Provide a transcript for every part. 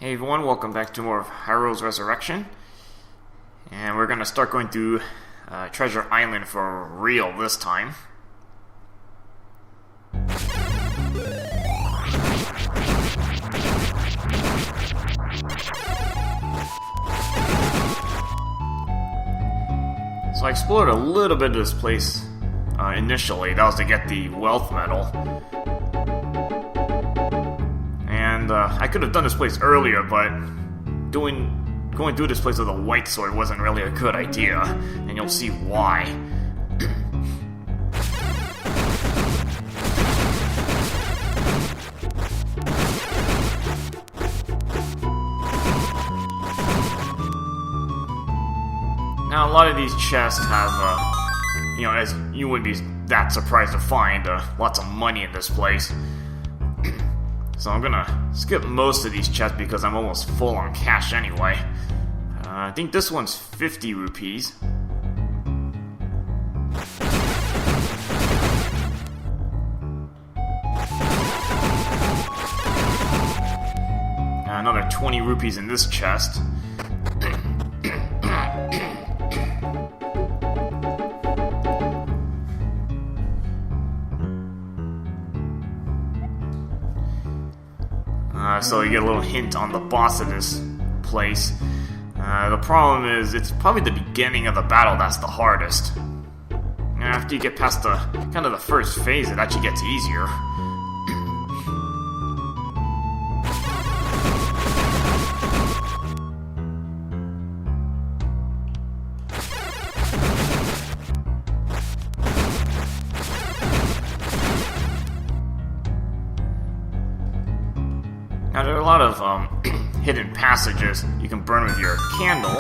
Hey everyone, welcome back to more of Hyrule's Resurrection. And we're gonna start going through Treasure Island for real this time. So I explored a little bit of this place initially. That was to get the wealth medal. And I could have done this place earlier, but going through this place with a white sword wasn't really a good idea, and you'll see why. Now, a lot of these chests have, as you wouldn't be that surprised to find, lots of money in this place. So I'm gonna skip most of these chests because I'm almost full on cash anyway. I think this one's 50 rupees. Another 20 rupees in this chest. So you get a little hint on the boss of this place. The problem is, it's probably the beginning of the battle that's the hardest. After you get past the first phase, it actually gets easier. Now, there are a lot of hidden passages you can burn with your candle.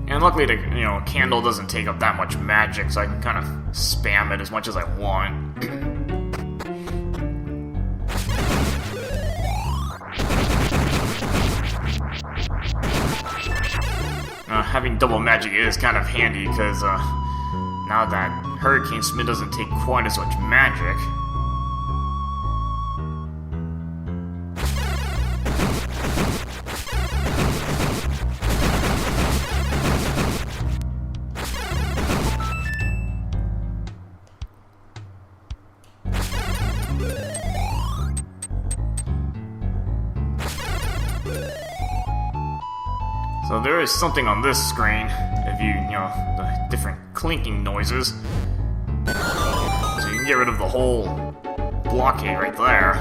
And luckily, the candle doesn't take up that much magic, so I can kind of spam it as much as I want. Having double magic is kind of handy because now that Hurricane Smith doesn't take quite as much magic. So there is something on this screen, if the different clinking noises. So you can get rid of the whole blockade right there.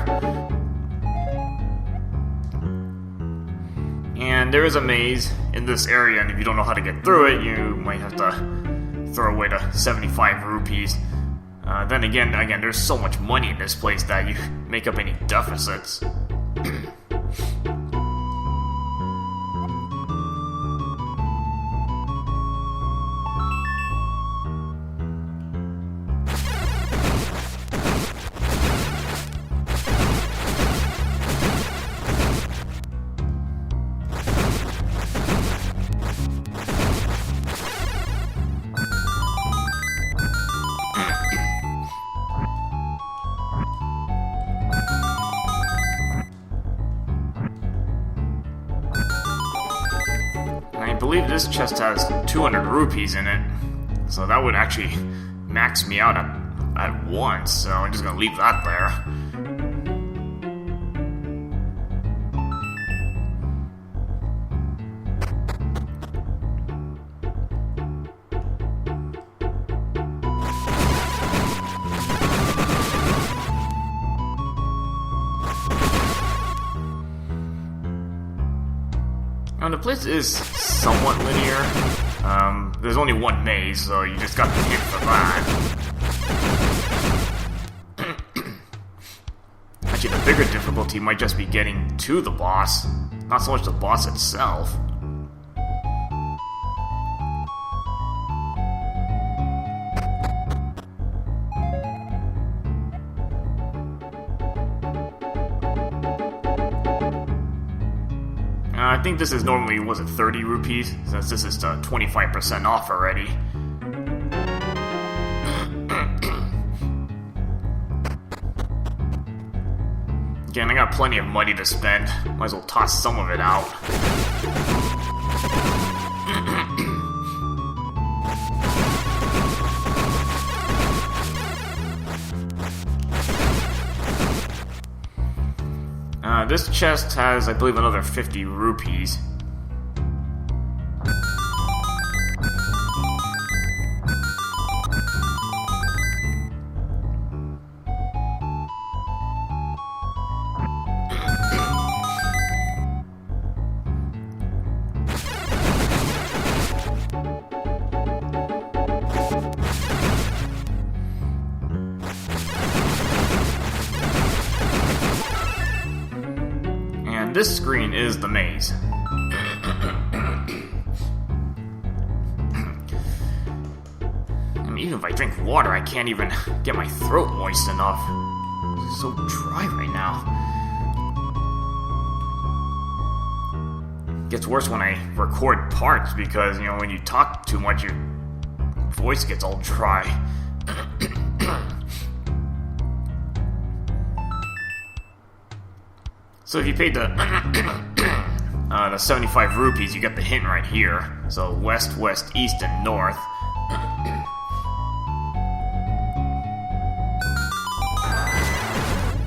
And there is a maze in this area, and if you don't know how to get through it, you might have to throw away the 75 rupees. Then again, there's so much money in this place that you make up any deficits. I believe this chest has 200 rupees in it, so that would actually max me out at once, so I'm just gonna leave that there. Now, the place is somewhat linear. There's only one maze, so you just got the hint for that. Actually, the bigger difficulty might just be getting to the boss, not so much the boss itself. I think this is normally, was it 30 rupees? Since this is 25% off already. Again, I got plenty of money to spend. Might as well toss some of it out. This chest has, I believe, another 50 rupees. This screen is the maze. I mean, even if I drink water, I can't even get my throat moist enough. It's so dry right now. It gets worse when I record parts because, you know, when you talk too much, your voice gets all dry. So if you paid the 75 rupees, you get the hint right here. So west, west, east, and north.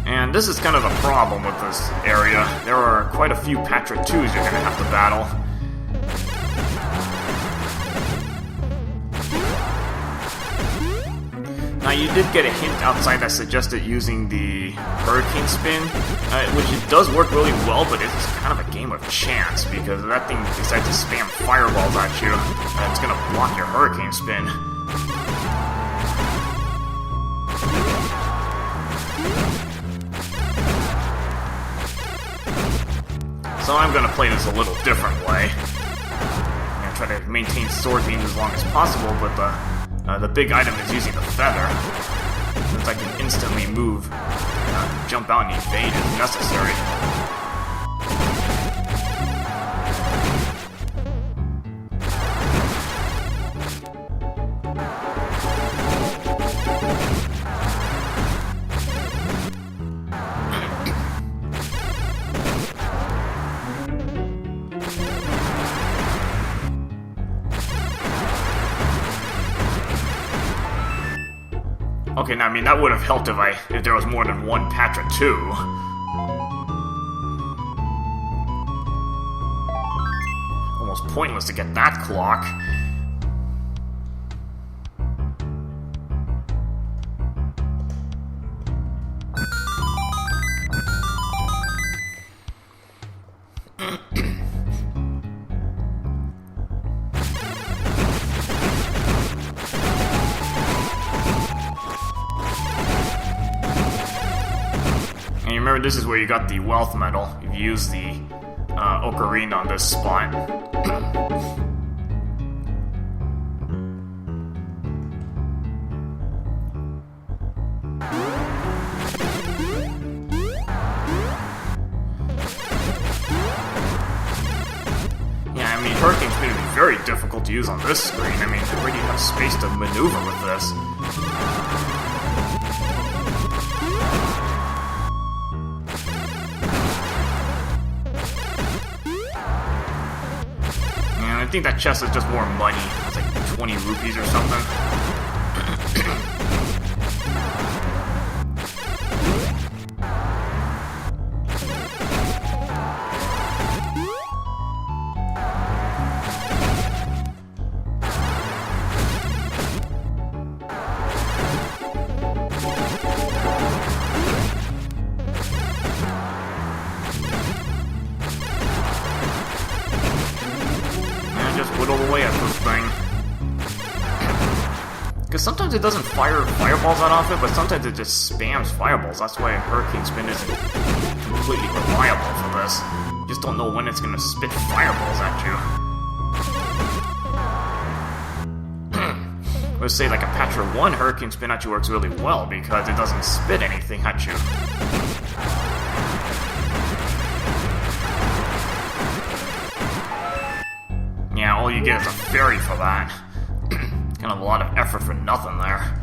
And this is kind of a problem with this area. There are quite a few Patra 2s you're going to have to battle. Now, you did get a hint outside that suggested using the Hurricane Spin, which it does work really well, but it's kind of a game of chance, because if that thing decides to spam fireballs at you, it's going to block your Hurricane Spin. So I'm going to play this a little different way. I'm going to try to maintain sword beams as long as possible, but the big item is using the feather, since I can instantly move, jump out and evade if necessary. Okay, now I mean that would have helped if there was more than one Patra 2. Almost pointless to get that clock. Remember, this is where you got the wealth medal. You've used the ocarina on this spot. Yeah, I mean, Hurricane's going to be very difficult to use on this screen. I mean, where do you have space to maneuver with this? I think that chest is just more money. It's like 20 rupees or something. Whittle away at this thing. Because sometimes it doesn't fire fireballs out of it, but sometimes it just spams fireballs. That's why a Hurricane Spin isn't completely reliable for this. You just don't know when it's going to spit fireballs at you. Let's say like a Patra 1 Hurricane Spin at you works really well because it doesn't spit anything at you. all you get is a fairy for that. Kind of a lot of effort for nothing there.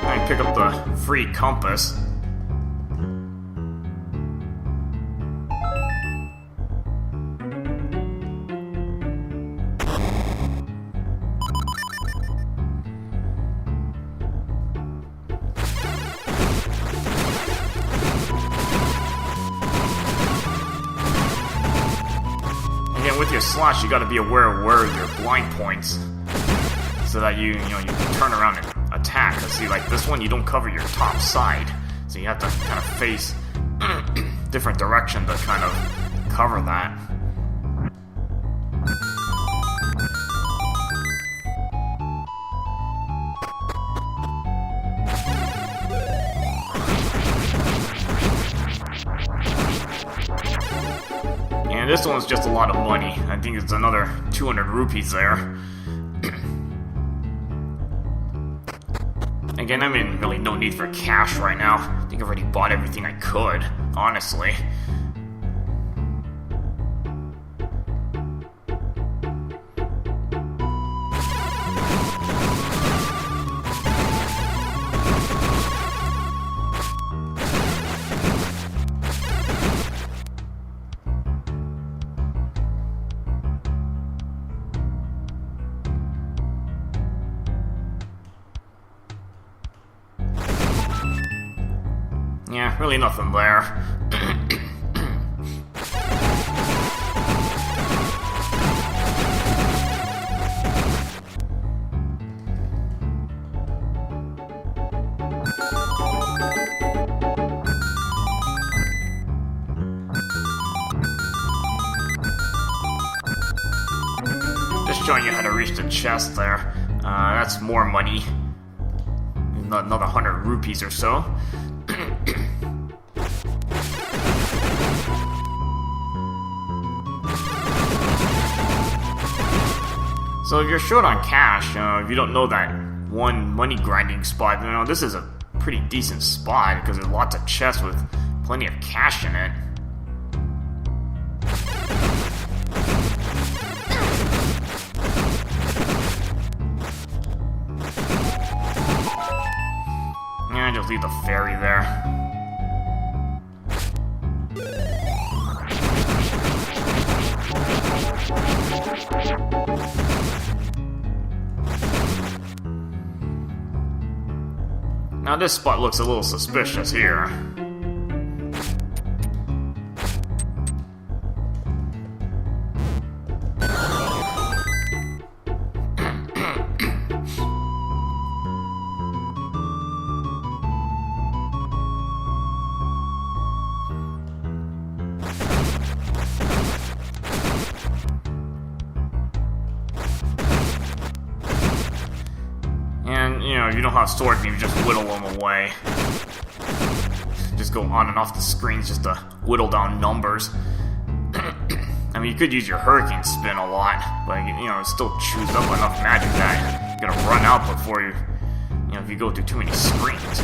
I pick up the free compass. With your slots, you gotta be aware of where your blind points, so that you can turn around and attack. See, like this one, you don't cover your top side, so you have to kind of face different direction to kind of cover that. And this one's just a lot of money. I think it's another 200 rupees there. Again, I'm in really no need for cash right now. I think I've already bought everything I could, honestly. Yeah, really nothing there. Just showing you how to reach the chest there. That's more money. Another 100 rupees or so. So if you're short on cash, if you don't know that one money grinding spot, this is a pretty decent spot because there's lots of chests with plenty of cash in it. Yeah, just leave the fairy there. Now this spot looks a little suspicious here. And, if you don't have swords, you just whittle them away. Just go on and off the screens just to whittle down numbers. I mean, you could use your hurricane spin a lot, but, it still chews up enough magic that you're gonna run out before you, if you go through too many screens.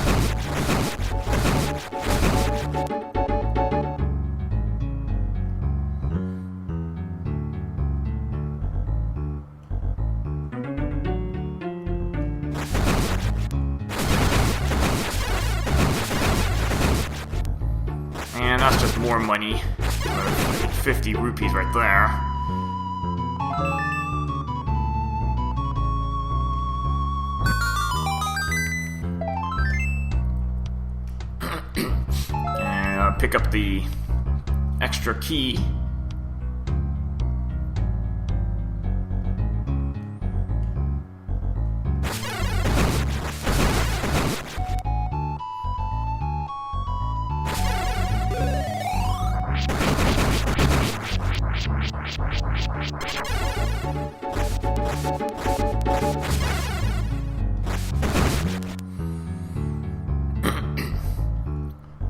And that's just more money. 50 rupees right there. And pick up the extra key.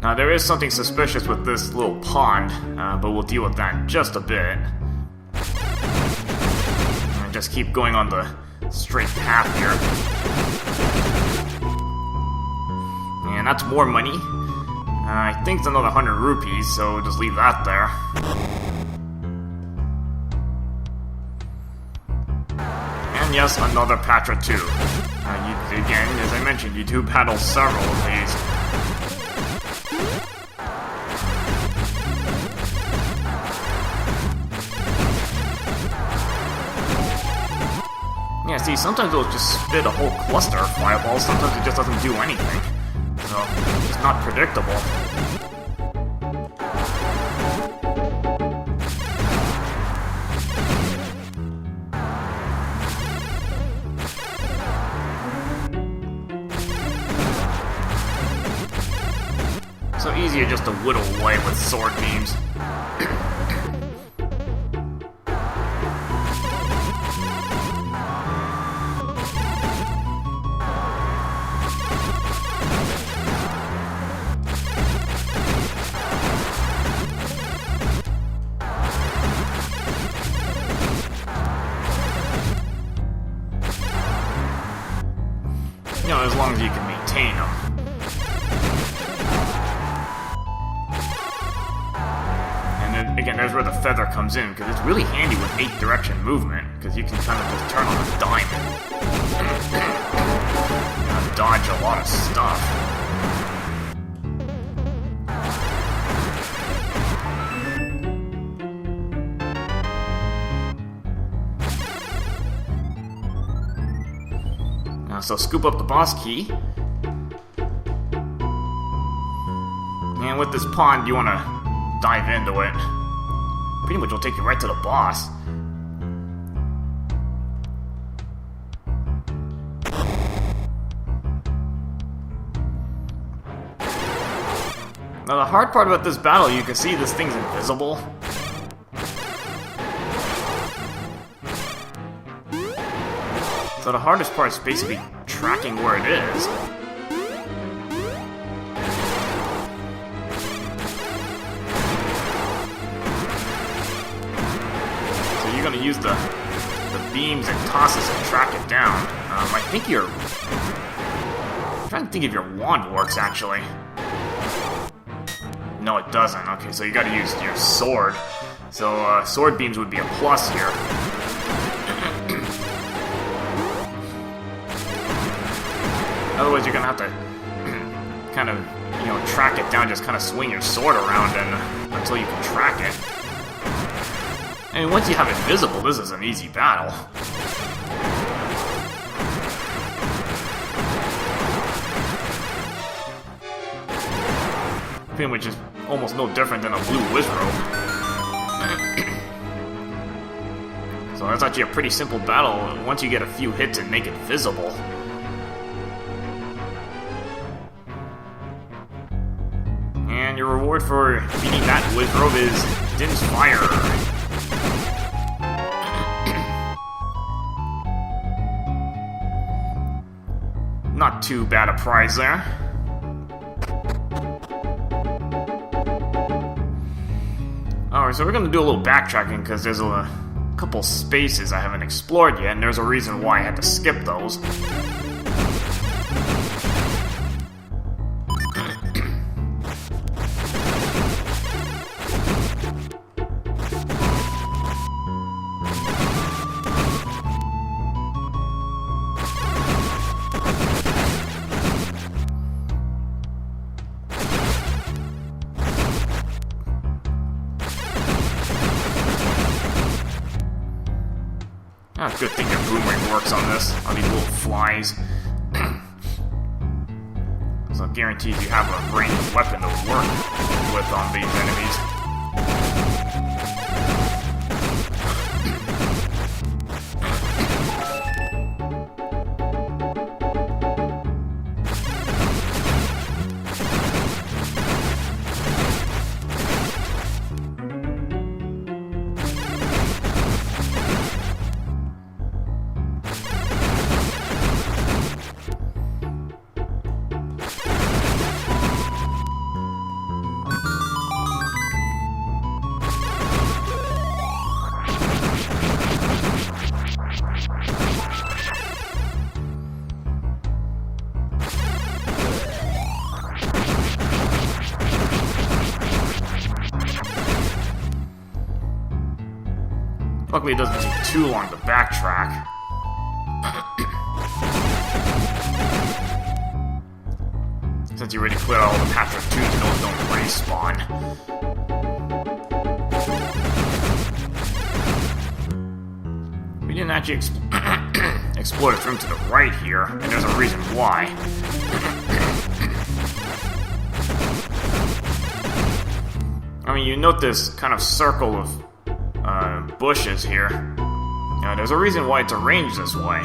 Now, there is something suspicious with this little pond, but we'll deal with that in just a bit. And just keep going on the straight path here. that's more money. I think it's another 100 rupees, so just leave that there. And yes, another Patra too. Again, as I mentioned, you do battle several of these. Yeah, see, sometimes it'll just spit a whole cluster of fireballs, sometimes it just doesn't do anything. So, it's not predictable. So easier just to whittle away with sword beams. You know, as long as you can maintain them. And then, again, there's where the feather comes in, because it's really handy with 8-direction movement, because you can kind of just turn on a dime and dodge a lot of stuff. So scoop up the boss key. And with this pond, you want to dive into it. Pretty much will take you right to the boss. Now the hard part about this battle, you can see this thing's invisible. So the hardest part is basically tracking where it is. So you're gonna use the beams and tosses to track it down. I think I'm trying to think if your wand works, actually. No, it doesn't. Okay, so you gotta use your sword. So sword beams would be a plus here. Otherwise, you're gonna have to kind of, you know, track it down, just kind of swing your sword around until you can track it. I mean, once you have it visible, this is an easy battle. Pretty much is almost no different than a blue wizrobe. So that's actually a pretty simple battle once you get a few hits and make it visible. And your reward for beating that wizrobe is Din's Fire. Not too bad a prize there. Alright, so we're gonna do a little backtracking because there's a couple spaces I haven't explored yet, and there's a reason why I had to skip those. Ah, good thing your boomerang works on this, on these little flies. So it guarantees you have a ranged weapon to work with on these enemies. Luckily, it doesn't take too long to backtrack. Since you already cleared all the Patra 2s, those don't respawn. We didn't actually explore this room to the right here, and there's a reason why. I mean, you note this kind of circle of bushes here. There's a reason why it's arranged this way.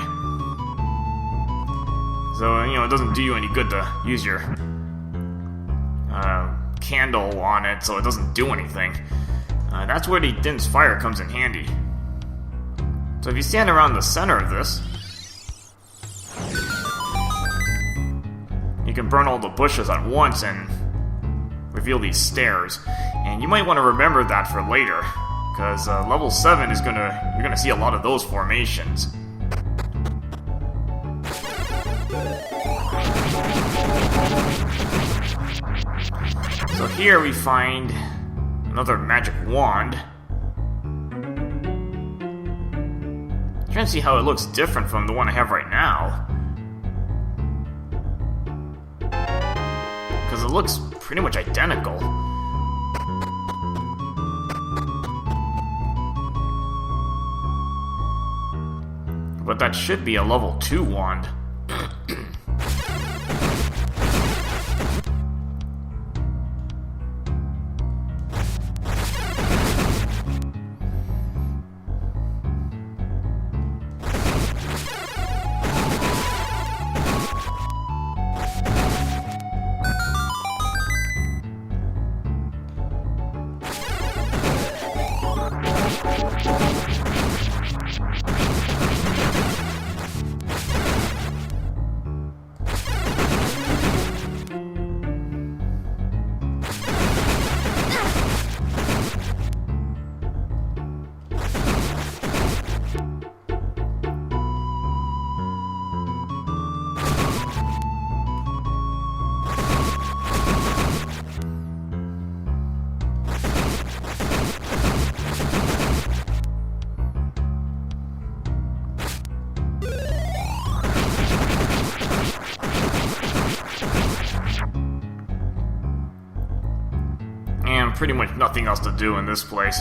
So, it doesn't do you any good to use your candle on it, so it doesn't do anything. That's where the dense fire comes in handy. So if you stand around the center of this, you can burn all the bushes at once and reveal these stairs. And you might want to remember that for later, because level 7 is you're gonna see a lot of those formations. So here we find another magic wand. I'm trying to see how it looks different from the one I have right now, because it looks pretty much identical. But that should be a level 2 wand. Pretty much nothing else to do in this place.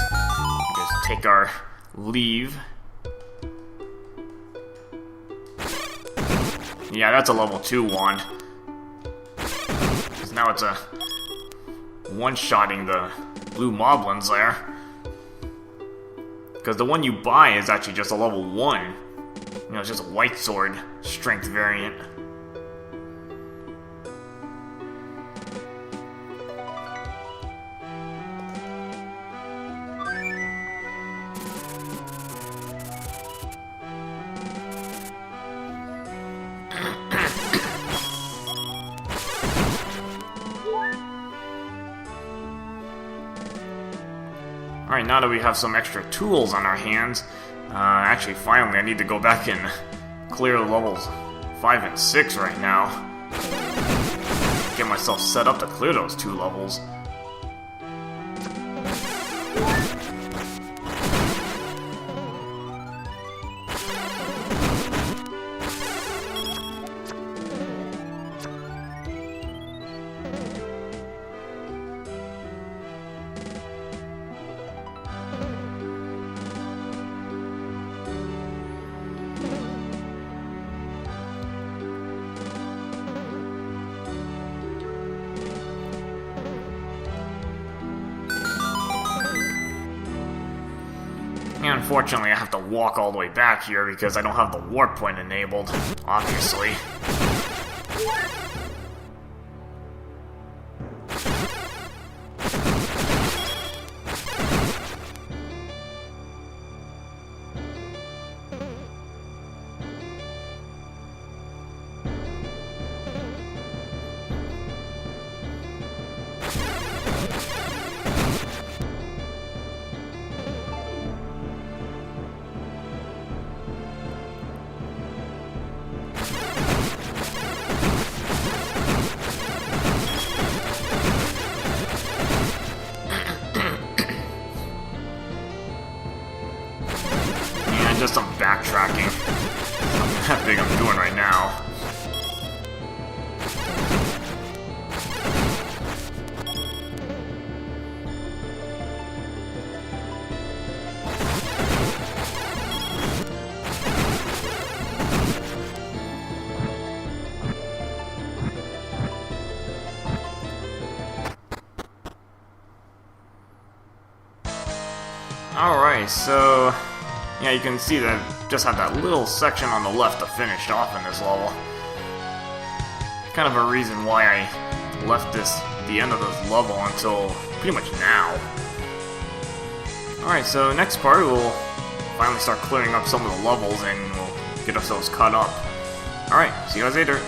Just take our leave. Yeah, that's a level 2 wand. Because now it's a one-shotting the blue moblins there. Because the one you buy is actually just a level 1. It's just a white sword strength variant. Alright, now that we have some extra tools on our hands, actually finally I need to go back and clear levels 5 and 6 right now. Get myself set up to clear those 2 levels. Unfortunately, I have to walk all the way back here because I don't have the warp point enabled, obviously. Alright, so yeah, you can see that just had that little section on the left to finish off in this level. Kind of a reason why I left the end of this level until pretty much now. Alright, so next part we'll finally start clearing up some of the levels and we'll get ourselves caught up. Alright, see you guys later.